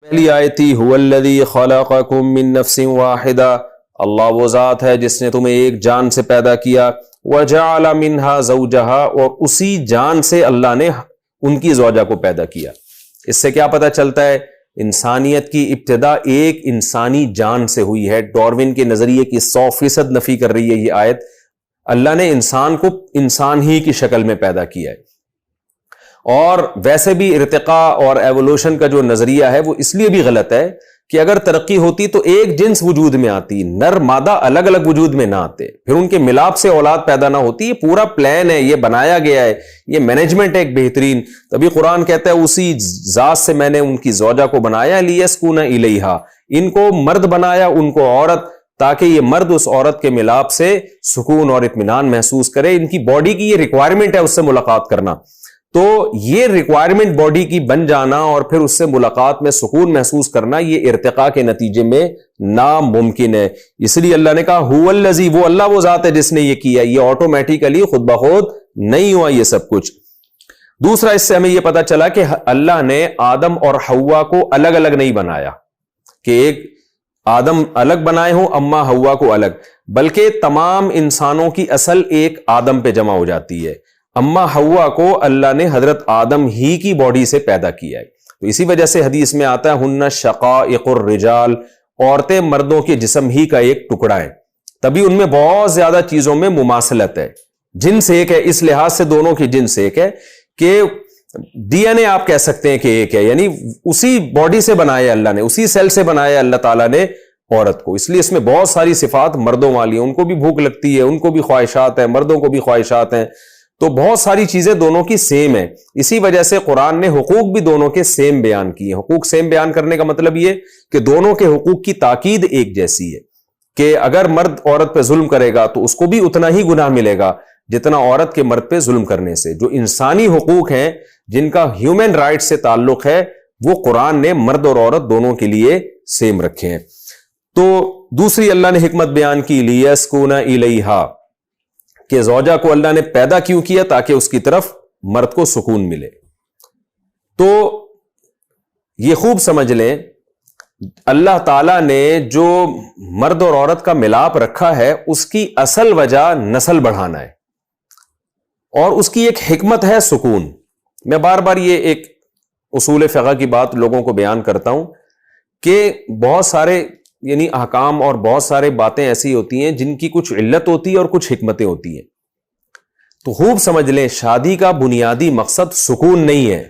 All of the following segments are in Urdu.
پہلی آیت تھی هو الذی خلقکم من نفس واحدہ، اللہ وہ ذات ہے جس نے تمہیں ایک جان سے پیدا کیا، وجعل منها زوجہا، اور اسی جان سے اللہ نے ان کی زوجہ کو پیدا کیا۔ اس سے کیا پتہ چلتا ہے؟ انسانیت کی ابتدا ایک انسانی جان سے ہوئی ہے۔ ڈاروین کے نظریے کی 100% نفی کر رہی ہے یہ آیت۔ اللہ نے انسان کو انسان ہی کی شکل میں پیدا کیا ہے۔ اور ویسے بھی ارتقاء اور ایوولوشن کا جو نظریہ ہے وہ اس لیے بھی غلط ہے کہ اگر ترقی ہوتی تو ایک جنس وجود میں آتی، نر مادہ الگ الگ وجود میں نہ آتے، پھر ان کے ملاپ سے اولاد پیدا نہ ہوتی۔ یہ پورا پلان ہے، یہ بنایا گیا ہے، یہ مینجمنٹ ہے ایک بہترین۔ تبھی قرآن کہتا ہے اسی ذات سے میں نے ان کی زوجہ کو بنایا، لیسکون الیہا، ان کو مرد بنایا، ان کو عورت، تاکہ یہ مرد اس عورت کے ملاپ سے سکون اور اطمینان محسوس کرے۔ ان کی باڈی کی یہ ریکوائرمنٹ ہے اس سے ملاقات کرنا، تو یہ ریکوائرمنٹ باڈی کی بن جانا اور پھر اس سے ملاقات میں سکون محسوس کرنا، یہ ارتقاء کے نتیجے میں ناممکن ہے۔ اس لیے اللہ نے کہا هو الذی، وہ اللہ وہ ذات ہے جس نے یہ کیا، یہ آٹومیٹیکلی خود بخود نہیں ہوا یہ سب کچھ۔ دوسرا اس سے ہمیں یہ پتا چلا کہ اللہ نے آدم اور حوا کو الگ الگ نہیں بنایا کہ ایک آدم الگ بنائے ہوں، اما حوا کو الگ، بلکہ تمام انسانوں کی اصل ایک آدم پہ جمع ہو جاتی ہے۔ اما حوا کو اللہ نے حضرت آدم ہی کی باڈی سے پیدا کیا ہے۔ تو اسی وجہ سے حدیث میں آتا ہے ہن شقائق الرجال، عورتیں مردوں کے جسم ہی کا ایک ٹکڑا ہے، تبھی ان میں بہت زیادہ چیزوں میں مماثلت ہے۔ جنس ایک ہے، اس لحاظ سے دونوں کی جنس ایک ہے کہ ڈی این اے آپ کہہ سکتے ہیں کہ ایک ہے، یعنی اسی باڈی سے بنایا اللہ نے، اسی سیل سے بنایا اللہ تعالیٰ نے عورت کو۔ اس لیے اس میں بہت ساری صفات مردوں والی ہیں، ان کو بھی بھوک لگتی ہے، ان کو بھی خواہشات ہیں، مردوں کو بھی خواہشات ہیں، تو بہت ساری چیزیں دونوں کی سیم ہیں۔ اسی وجہ سے قرآن نے حقوق بھی دونوں کے سیم بیان کیے۔ حقوق سیم بیان کرنے کا مطلب یہ کہ دونوں کے حقوق کی تاکید ایک جیسی ہے کہ اگر مرد عورت پہ ظلم کرے گا تو اس کو بھی اتنا ہی گناہ ملے گا جتنا عورت کے مرد پہ ظلم کرنے سے۔ جو انسانی حقوق ہیں جن کا ہیومن رائٹ سے تعلق ہے وہ قرآن نے مرد اور عورت دونوں کے لیے سیم رکھے ہیں۔ تو دوسری اللہ نے حکمت بیان کی لیسکون الیہا، کہ زوجہ کو اللہ نے پیدا کیوں کیا؟ تاکہ اس کی طرف مرد کو سکون ملے۔ تو یہ خوب سمجھ لیں اللہ تعالیٰ نے جو مرد اور عورت کا ملاپ رکھا ہے اس کی اصل وجہ نسل بڑھانا ہے، اور اس کی ایک حکمت ہے سکون۔ میں بار بار یہ ایک اصول فقہ کی بات لوگوں کو بیان کرتا ہوں کہ بہت سارے یعنی احکام اور بہت سارے باتیں ایسی ہوتی ہیں جن کی کچھ علت ہوتی ہے اور کچھ حکمتیں ہوتی ہیں۔ تو خوب سمجھ لیں شادی کا بنیادی مقصد سکون نہیں ہے،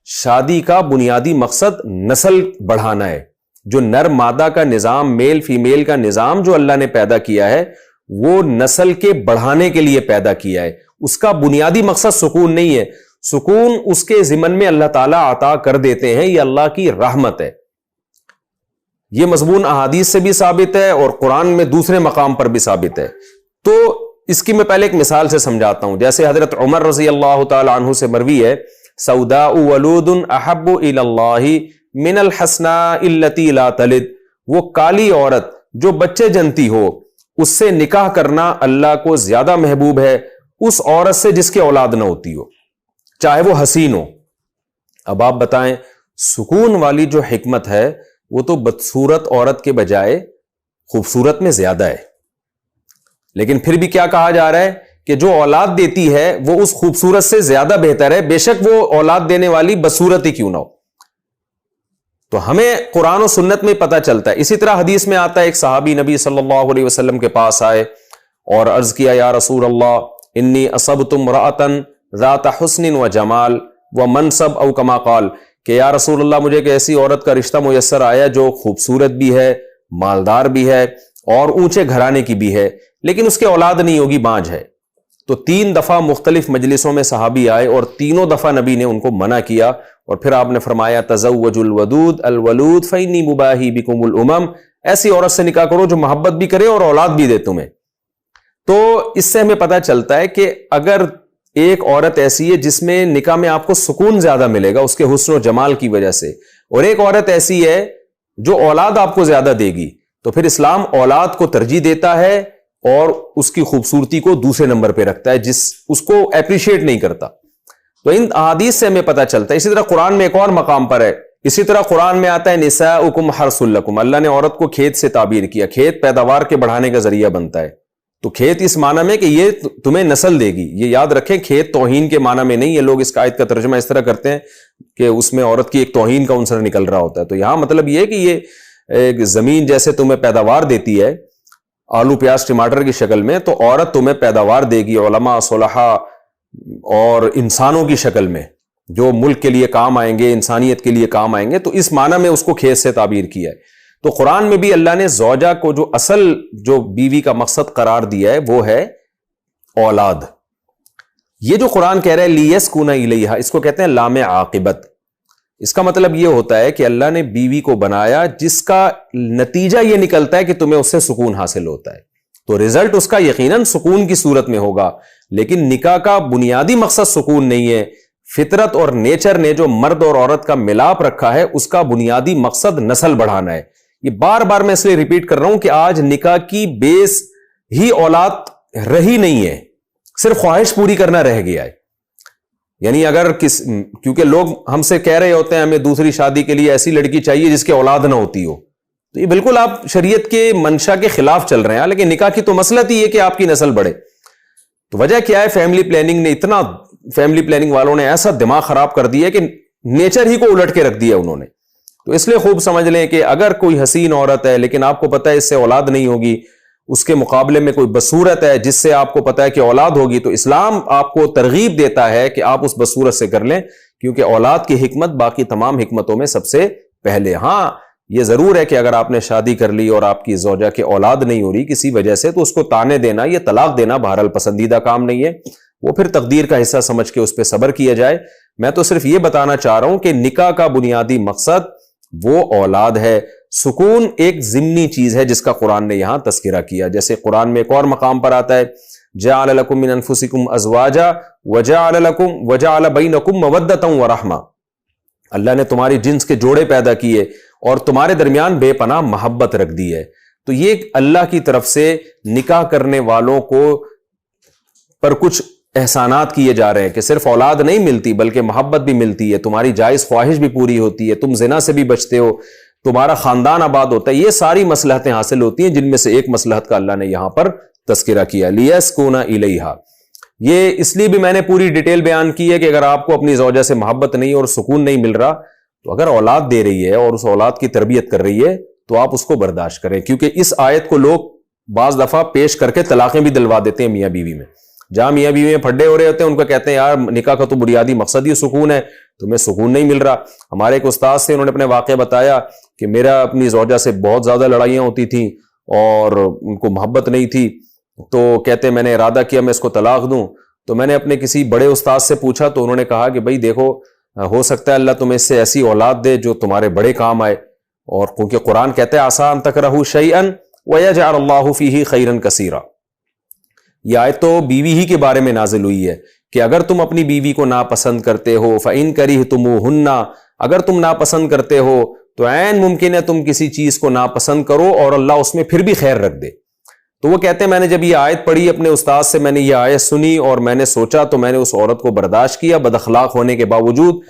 شادی کا بنیادی مقصد نسل بڑھانا ہے۔ جو نر مادہ کا نظام، میل فیمیل کا نظام جو اللہ نے پیدا کیا ہے وہ نسل کے بڑھانے کے لیے پیدا کیا ہے، اس کا بنیادی مقصد سکون نہیں ہے۔ سکون اس کے ضمن میں اللہ تعالیٰ عطا کر دیتے ہیں، یہ اللہ کی رحمت ہے۔ یہ مضمون احادیث سے بھی ثابت ہے اور قرآن میں دوسرے مقام پر بھی ثابت ہے۔ تو اس کی میں پہلے ایک مثال سے سمجھاتا ہوں۔ جیسے حضرت عمر رضی اللہ تعالی عنہ سے مروی ہے سوداء ولود احب الی اللہ من الحسناء التي لا تلد، وہ کالی عورت جو بچے جنتی ہو اس سے نکاح کرنا اللہ کو زیادہ محبوب ہے اس عورت سے جس کی اولاد نہ ہوتی ہو، چاہے وہ حسین ہو۔ اب آپ بتائیں سکون والی جو حکمت ہے وہ تو بدصورت عورت کے بجائے خوبصورت میں زیادہ ہے، لیکن پھر بھی کیا کہا جا رہا ہے کہ جو اولاد دیتی ہے وہ اس خوبصورت سے زیادہ بہتر ہے، بے شک وہ اولاد دینے والی بدصورت ہی کیوں نہ ہو۔ تو ہمیں قرآن و سنت میں پتہ چلتا ہے۔ اسی طرح حدیث میں آتا ہے ایک صحابی نبی صلی اللہ علیہ وسلم کے پاس آئے اور عرض کیا یا رسول اللہ انی اصبت امرأۃ ذات حسن و جمال و منصب او کما قال، کہ یا رسول اللہ مجھے ایک ایسی عورت کا رشتہ میسر آیا جو خوبصورت بھی ہے، مالدار بھی ہے اور اونچے گھرانے کی بھی ہے، لیکن اس کے اولاد نہیں ہوگی، بانجھ ہے۔ تو 3 دفعہ مختلف مجلسوں میں صحابی آئے اور تینوں دفعہ نبی نے ان کو منع کیا، اور پھر آپ نے فرمایا تزوج الودود الولود فإنی مباہی بکم الامم، ایسی عورت سے نکاح کرو جو محبت بھی کرے اور اولاد بھی دے تمہیں۔ تو اس سے ہمیں پتہ چلتا ہے کہ اگر ایک عورت ایسی ہے جس میں نکاح میں آپ کو سکون زیادہ ملے گا اس کے حسن و جمال کی وجہ سے، اور ایک عورت ایسی ہے جو اولاد آپ کو زیادہ دے گی، تو پھر اسلام اولاد کو ترجیح دیتا ہے اور اس کی خوبصورتی کو دوسرے نمبر پہ رکھتا ہے، اس کو اپریشیٹ نہیں کرتا۔ تو ان احادیث سے ہمیں پتہ چلتا ہے۔ اسی طرح قرآن میں ایک اور مقام پر ہے اسی طرح قرآن میں آتا ہے نساؤکم حرث لکم، اللہ نے عورت کو کھیت سے تعبیر کیا، کھیت پیداوار کے بڑھانے کا ذریعہ بنتا ہے، تو کھیت اس معنی میں کہ یہ تمہیں نسل دے گی، یہ یاد رکھیں کھیت توہین کے معنی میں نہیں ہے، لوگ اس آیت کا ترجمہ اس طرح کرتے ہیں کہ اس میں عورت کی ایک توہین کا عنصر نکل رہا ہوتا ہے، تو یہاں مطلب یہ ہے کہ یہ ایک زمین جیسے تمہیں پیداوار دیتی ہے آلو پیاز ٹماٹر کی شکل میں، تو عورت تمہیں پیداوار دے گی، علماء صلحاء اور انسانوں کی شکل میں جو ملک کے لیے کام آئیں گے، انسانیت کے لیے کام آئیں گے، تو اس معنی میں اس کو کھیت سے تعبیر کیا ہے۔ تو قرآن میں بھی اللہ نے زوجہ کو جو اصل جو بیوی کا مقصد قرار دیا ہے وہ ہے اولاد۔ یہ جو قرآن کہہ رہا ہے لیسکن الیہا، اس کو کہتے ہیں لام عاقبت۔ اس کا مطلب یہ ہوتا ہے کہ اللہ نے بیوی کو بنایا جس کا نتیجہ یہ نکلتا ہے کہ تمہیں اس سے سکون حاصل ہوتا ہے، تو رزلٹ اس کا یقیناً سکون کی صورت میں ہوگا، لیکن نکاح کا بنیادی مقصد سکون نہیں ہے۔ فطرت اور نیچر نے جو مرد اور عورت کا ملاپ رکھا ہے اس کا بنیادی مقصد نسل بڑھانا ہے۔ یہ بار بار میں اس لیے ریپیٹ کر رہا ہوں کہ آج نکاح کی بیس ہی اولاد رہی نہیں ہے، صرف خواہش پوری کرنا رہ گیا ہے۔ یعنی اگر کیونکہ لوگ ہم سے کہہ رہے ہوتے ہیں ہمیں دوسری شادی کے لیے ایسی لڑکی چاہیے جس کی اولاد نہ ہوتی ہو، تو یہ بالکل آپ شریعت کے منشا کے خلاف چل رہے ہیں، لیکن نکاح کی تو مسئلہ ہی ہے کہ آپ کی نسل بڑھے۔ تو وجہ کیا ہے؟ فیملی پلاننگ نے اتنا، فیملی پلاننگ والوں نے ایسا دماغ خراب کر دیا کہ نیچر ہی کو الٹ کے رکھ دیا انہوں نے۔ تو اس لیے خوب سمجھ لیں کہ اگر کوئی حسین عورت ہے لیکن آپ کو پتہ ہے اس سے اولاد نہیں ہوگی، اس کے مقابلے میں کوئی بصورت ہے جس سے آپ کو پتہ ہے کہ اولاد ہوگی، تو اسلام آپ کو ترغیب دیتا ہے کہ آپ اس بصورت سے کر لیں، کیونکہ اولاد کی حکمت باقی تمام حکمتوں میں سب سے پہلے۔ ہاں یہ ضرور ہے کہ اگر آپ نے شادی کر لی اور آپ کی زوجہ کے اولاد نہیں ہو رہی کسی وجہ سے، تو اس کو طعنے دینا، یہ طلاق دینا بہرحال پسندیدہ کام نہیں ہے، وہ پھر تقدیر کا حصہ سمجھ کے اس پہ صبر کیا جائے۔ میں تو صرف یہ بتانا چاہ رہا ہوں کہ نکاح کا بنیادی مقصد وہ اولاد ہے۔ سکون ایک ضمنی چیز ہے جس کا قرآن نے یہاں تذکرہ کیا، جیسے قرآن میں ایک اور مقام پر آتا ہے جعل لکم من انفسکم ازواجا وجعل بینکم مودۃ ورحمہ، اللہ نے تمہاری جنس کے جوڑے پیدا کیے اور تمہارے درمیان بے پناہ محبت رکھ دی ہے۔ تو یہ اللہ کی طرف سے نکاح کرنے والوں کو پر کچھ احسانات کیے جا رہے ہیں کہ صرف اولاد نہیں ملتی بلکہ محبت بھی ملتی ہے، تمہاری جائز خواہش بھی پوری ہوتی ہے، تم زنا سے بھی بچتے ہو، تمہارا خاندان آباد ہوتا ہے، یہ ساری مصلحتیں حاصل ہوتی ہیں، جن میں سے ایک مصلحت کا اللہ نے یہاں پر تذکرہ کیا لیسکن الیہا۔ یہ اس لیے بھی میں نے پوری ڈیٹیل بیان کی ہے کہ اگر آپ کو اپنی زوجہ سے محبت نہیں اور سکون نہیں مل رہا، تو اگر اولاد دے رہی ہے اور اس اولاد کی تربیت کر رہی ہے تو آپ اس کو برداشت کریں، کیونکہ اس آیت کو لوگ بعض دفعہ پیش کر کے طلاقیں بھی دلوا دیتے ہیں میاں بیوی میں۔ جہاں میاں بیوی میں پھڈے ہو رہے ہوتے ہیں ان کو کہتے ہیں یار نکاح کا تو بنیادی مقصد ہی سکون ہے، تمہیں سکون نہیں مل رہا۔ ہمارے ایک استاد سے انہوں نے اپنے واقعہ بتایا کہ میرا اپنی زوجہ سے بہت زیادہ لڑائیاں ہوتی تھیں اور ان کو محبت نہیں تھی، تو کہتے میں نے ارادہ کیا میں اس کو طلاق دوں۔ تو میں نے اپنے کسی بڑے استاد سے پوچھا تو انہوں نے کہا کہ بھائی دیکھو، ہو سکتا ہے اللہ تمہیں اس سے ایسی اولاد دے جو تمہارے بڑے کام آئے، اور کیونکہ قرآن کہتے ہیں آسا ان تکرہوا شیئا ویجعل اللہ فیہ خیرا کثیرا۔ یہ آیت تو بیوی ہی کے بارے میں نازل ہوئی ہے کہ اگر تم اپنی بیوی کو ناپسند کرتے ہو فَإِن كَرِهْتُمُوهُنَّ، اگر تم ناپسند کرتے ہو تو عین ممکن ہے تم کسی چیز کو ناپسند کرو اور اللہ اس میں پھر بھی خیر رکھ دے۔ تو وہ کہتے ہیں میں نے جب یہ آیت پڑھی اپنے استاد سے، میں نے یہ آیت سنی اور میں نے سوچا تو میں نے اس عورت کو برداشت کیا بد اخلاق ہونے کے باوجود،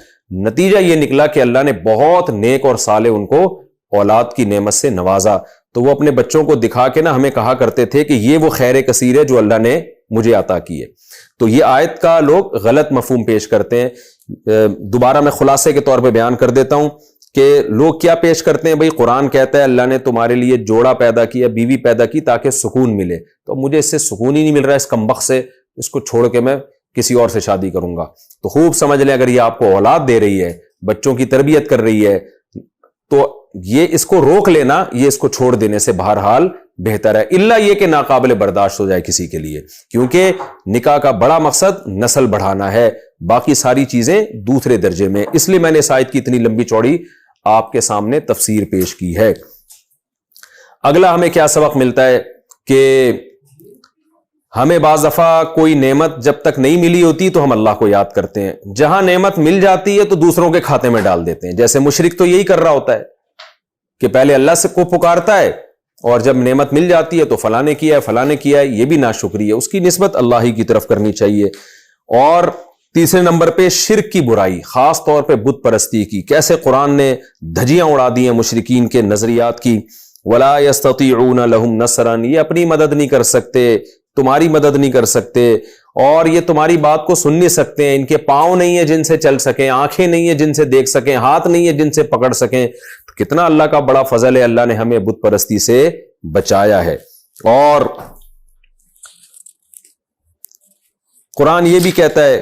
نتیجہ یہ نکلا کہ اللہ نے بہت نیک اور صالح ان کو اولاد کی نعمت سے نوازا۔ تو وہ اپنے بچوں کو دکھا کے نا ہمیں کہا کرتے تھے کہ یہ وہ خیر کثیر ہے جو اللہ نے مجھے عطا کی ہے۔ تو یہ آیت کا لوگ غلط مفہوم پیش کرتے ہیں۔ دوبارہ میں خلاصے کے طور پہ بیان کر دیتا ہوں کہ لوگ کیا پیش کرتے ہیں، بھئی قرآن کہتا ہے اللہ نے تمہارے لیے جوڑا پیدا کیا، بیوی پیدا کی تاکہ سکون ملے، تو مجھے اس سے سکون ہی نہیں مل رہا اس کمبخت سے، اس کو چھوڑ کے میں کسی اور سے شادی کروں گا۔ تو خوب سمجھ لیں اگر یہ آپ کو اولاد دے رہی ہے، بچوں کی تربیت کر رہی ہے، تو یہ اس کو روک لینا، یہ اس کو چھوڑ دینے سے بہرحال بہتر ہے، الا یہ کہ ناقابل برداشت ہو جائے کسی کے لیے، کیونکہ نکاح کا بڑا مقصد نسل بڑھانا ہے، باقی ساری چیزیں دوسرے درجے میں۔ اس لیے میں نے اس آیت کی اتنی لمبی چوڑی آپ کے سامنے تفسیر پیش کی ہے۔ اگلا ہمیں کیا سبق ملتا ہے کہ ہمیں بعض دفعہ کوئی نعمت جب تک نہیں ملی ہوتی تو ہم اللہ کو یاد کرتے ہیں، جہاں نعمت مل جاتی ہے تو دوسروں کے کھاتے میں ڈال دیتے ہیں۔ جیسے مشرک تو یہی کر رہا ہوتا ہے کہ پہلے اللہ سے کو پکارتا ہے اور جب نعمت مل جاتی ہے تو فلاں نے کیا ہے فلاں نے کیا ہے، یہ بھی ناشکری ہے، اس کی نسبت اللہ ہی کی طرف کرنی چاہیے۔ اور تیسرے نمبر پہ شرک کی برائی، خاص طور پہ بت پرستی کی، کیسے قرآن نے دھجیاں اڑا دی ہیں مشرکین کے نظریات کی. وَلَا يَسْتَطِيعُونَ لَهُمْ نَصْرًا، یہ اپنی مدد نہیں کر سکتے، تمہاری مدد نہیں کر سکتے، اور یہ تمہاری بات کو سن نہیں سکتے ہیں. ان کے پاؤں نہیں ہیں جن سے چل سکیں، آنکھیں نہیں ہیں جن سے دیکھ سکیں، ہاتھ نہیں ہے جن سے پکڑ سکیں. تو کتنا اللہ کا بڑا فضل ہے، اللہ نے ہمیں بت پرستی سے بچایا ہے. اور قرآن یہ بھی کہتا ہے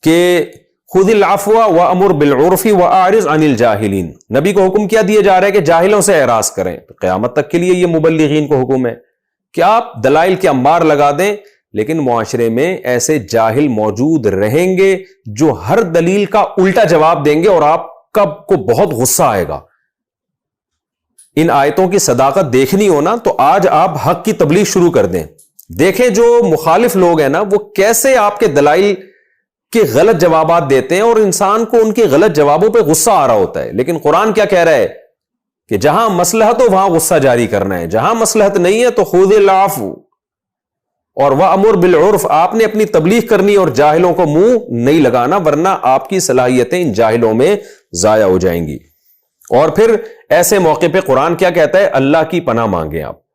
کہ خذ العفو وامر بالعرف واعرض عن الجاہلین. نبی کو حکم کیا دیا جا رہا ہے کہ جاہلوں سے اعراض کریں. تو قیامت تک کے لیے یہ مبلغین کو حکم ہے کہ آپ دلائل کے انبار لگا دیں، لیکن معاشرے میں ایسے جاہل موجود رہیں گے جو ہر دلیل کا الٹا جواب دیں گے، اور آپ کو بہت غصہ آئے گا. ان آیتوں کی صداقت دیکھنی ہو نا تو آج آپ حق کی تبلیغ شروع کر دیں. دیکھیں جو مخالف لوگ ہیں نا وہ کیسے آپ کے دلائل کے غلط جوابات دیتے ہیں، اور انسان کو ان کے غلط جوابوں پہ غصہ آ رہا ہوتا ہے. لیکن قرآن کیا کہہ رہا ہے کہ جہاں مصلحت ہو وہاں غصہ جاری کرنا ہے، جہاں مصلحت نہیں ہے تو خذ العفو اور وامر بالعرف. آپ نے اپنی تبلیغ کرنی اور جاہلوں کو منہ نہیں لگانا، ورنہ آپ کی صلاحیتیں ان جاہلوں میں ضائع ہو جائیں گی. اور پھر ایسے موقع پہ قرآن کیا کہتا ہے؟ اللہ کی پناہ مانگیں آپ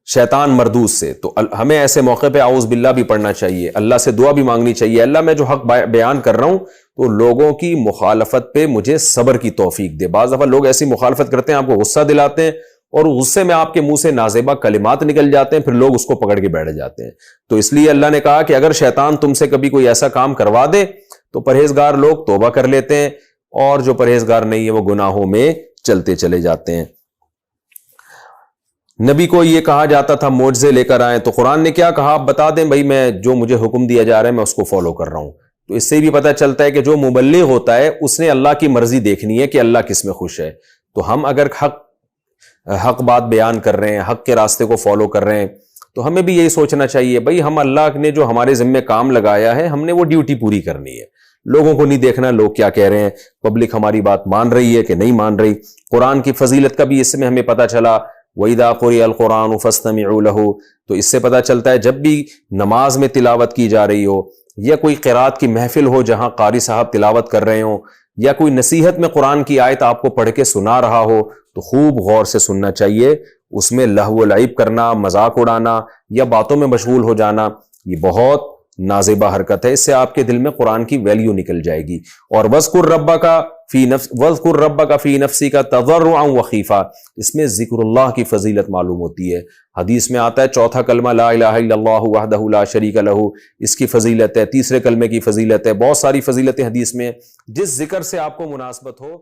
شیطان مردود سے. تو ہمیں ایسے موقع پہ اعوذ باللہ بھی پڑھنا چاہیے، اللہ سے دعا بھی مانگنی چاہیے، اللہ میں جو حق بیان کر رہا ہوں تو لوگوں کی مخالفت پہ مجھے صبر کی توفیق دے. بعض دفعہ لوگ ایسی مخالفت کرتے ہیں، آپ کو غصہ دلاتے ہیں، اور غصے میں آپ کے منہ سے نازیبہ کلمات نکل جاتے ہیں، پھر لوگ اس کو پکڑ کے بیٹھ جاتے ہیں. تو اس لیے اللہ نے کہا کہ اگر شیطان تم سے کبھی کوئی ایسا کام کروا دے تو پرہیزگار لوگ توبہ کر لیتے ہیں، اور جو پرہیزگار نہیں ہے وہ گناہوں میں چلتے چلے جاتے ہیں. نبی کو یہ کہا جاتا تھا معجزے لے کر آئیں، تو قرآن نے کیا کہا؟ آپ بتا دیں بھائی میں جو مجھے حکم دیا جا رہا ہے میں اس کو فالو کر رہا ہوں. تو اس سے بھی پتہ چلتا ہے کہ جو مبلغ ہوتا ہے اس نے اللہ کی مرضی دیکھنی ہے کہ اللہ کس میں خوش ہے. تو ہم اگر حق بات بیان کر رہے ہیں، حق کے راستے کو فالو کر رہے ہیں، تو ہمیں بھی یہی سوچنا چاہیے بھائی ہم اللہ نے جو ہمارے ذمہ کام لگایا ہے ہم نے وہ ڈیوٹی پوری کرنی ہے. لوگوں کو نہیں دیکھنا لوگ کیا کہہ رہے ہیں، پبلک ہماری بات مان رہی ہے کہ نہیں مان رہی. قرآن کی فضیلت کا بھی اس میں ہمیں پتہ چلا، وَإِذَا قُرِئَ الْقُرْآنُ فَاسْتَمِعُوا لَهُ. تو اس سے پتہ چلتا ہے جب بھی نماز میں تلاوت کی جا رہی ہو، یا کوئی قرات کی محفل ہو جہاں قاری صاحب تلاوت کر رہے ہوں، یا کوئی نصیحت میں قرآن کی آیت آپ کو پڑھ کے سنا رہا ہو، تو خوب غور سے سننا چاہیے. اس میں لہو و لعب کرنا، مذاق اڑانا یا باتوں میں مشغول ہو جانا یہ بہت نازیبہ حرکت ہے. اس سے آپ کے دل میں قرآن کی ویلیو نکل جائے گی. اور وَاذْكُرْ رَبَّكَ فِي نَفْسِكَ تَضَرُّعًا وَخِيفًا، اس میں ذکر اللہ کی فضیلت معلوم ہوتی ہے. حدیث میں آتا ہے چوتھا کلمہ لا الہ الا اللہ وحدہ لا شریک لہ، اس کی فضیلت ہے. تیسرے کلمے کی فضیلت ہے. بہت ساری فضیلتیں حدیث میں، جس ذکر سے آپ کو مناسبت ہو